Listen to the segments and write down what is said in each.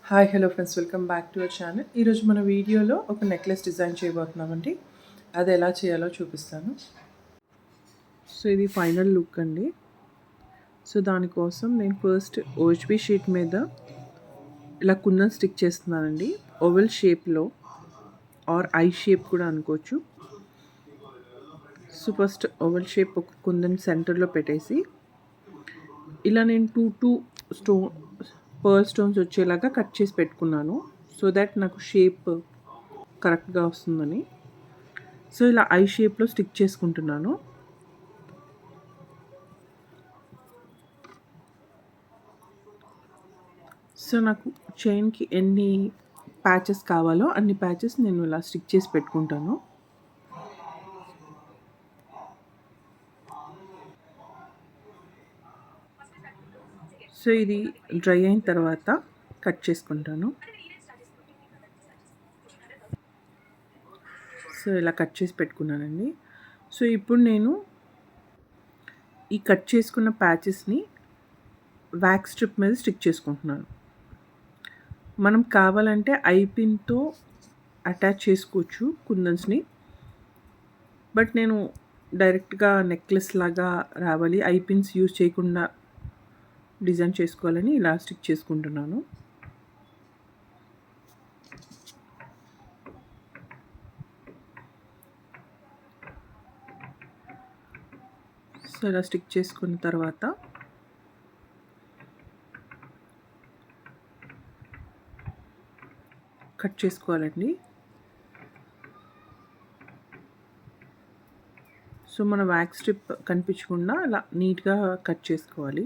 Hi hello friends, welcome back to our channel. ఈరోజు మన వీడియోలో ఒక నెక్లెస్ డిజైన్ చేయబోతున్నామండి. అది ఎలా చేయాలో చూపిస్తాను. సో ఇది ఫైనల్ లుక్ అండి. సో దానికోసం నేను ఫస్ట్ ఓహెచ్బి షీట్ మీద ఇలా కుందన్ స్టిక్ చేస్తున్నానండి. ఓవెల్ షేప్లో ఆర్ ఐ షేప్ కూడా అనుకోవచ్చు. సో ఫస్ట్ ఓవెల్ షేప్ ఒక కుందన్ సెంటర్లో పెట్టేసి ఇలా నేను టూ పర్ల్ స్టోన్స్ వచ్చేలాగా కట్ చేసి పెట్టుకున్నాను. సో దట్ నాకు షేప్ కరెక్ట్గా వస్తుందని. సో ఇలా ఐ షేప్లో స్టిక్ చేసుకుంటున్నాను. సో నాకు చైన్కి ఎన్ని ప్యాచెస్ కావాలో అన్ని ప్యాచెస్ నేను ఇలా స్టిక్ చేసి పెట్టుకుంటాను. సో ఇది డ్రై అయిన తర్వాత కట్ చేసుకుంటాను. సో ఇలా కట్ చేసి పెట్టుకున్నానండి. సో ఇప్పుడు నేను ఈ కట్ చేసుకున్న ప్యాచెస్ని వ్యాక్స్ స్ట్రిప్ మీద స్టిక్ చేసుకుంటున్నాను. మనం కావాలంటే ఐ పిన్తో అటాచ్ చేసుకోవచ్చు కుందన్స్ని. బట్ నేను డైరెక్ట్గా నెక్లెస్ లాగా రావాలి, ఐ పిన్స్ యూజ్ చేయకుండా డిజైన్ చేసుకోవాలని ఇలా స్టిక్ చేసుకుంటున్నాను. సో ఇలా స్టిక్ చేసుకున్న తర్వాత కట్ చేసుకోవాలండి. సో మన వ్యాక్స్ స్ట్రిప్ కనిపించకుండా అలా నీట్గా కట్ చేసుకోవాలి.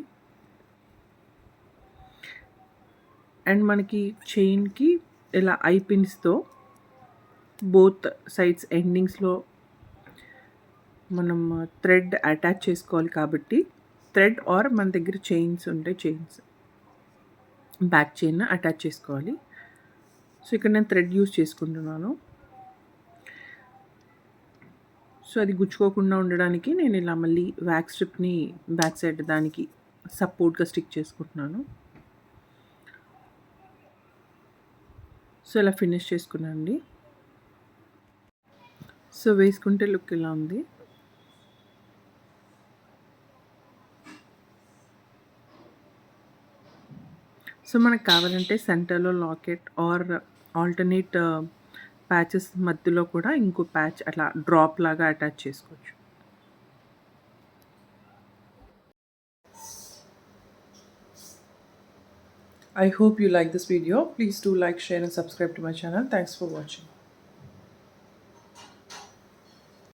అండ్ మనకి చైన్కి ఇలా ఐ పిన్స్తో బోత్ సైడ్స్ ఎండింగ్స్లో మనం థ్రెడ్ అటాచ్ చేసుకోవాలి కాబట్టి థ్రెడ్ ఆర్ మన దగ్గర చైన్స్ ఉంటే చైన్స్ బ్యాక్ చైన్ అటాచ్ చేసుకోవాలి. సో ఇక్కడ నేను థ్రెడ్ యూస్ చేసుకుంటున్నాను. సో అది గుచ్చుకోకుండా ఉండడానికి నేను ఇలా మళ్ళీ వ్యాక్స్ స్ట్రిప్ని బ్యాక్ సైడ్ దానికి సపోర్ట్గా స్టిక్ చేసుకుంటున్నాను. సో ఇలా ఫినిష్ చేసుకున్నానండి. సో వేసుకుంటే లుక్ ఇలా ఉంది. సో మనకు కావాలంటే సెంటర్లో లాకెట్ ఆర్ ఆల్టర్నేట్ ప్యాచెస్ మధ్యలో కూడా ఇంకో ప్యాచ్ అట్లా డ్రాప్ లాగా అటాచ్ చేసుకోవచ్చు. I hope you like this video. Please do like, share and subscribe to my channel. Thanks for watching.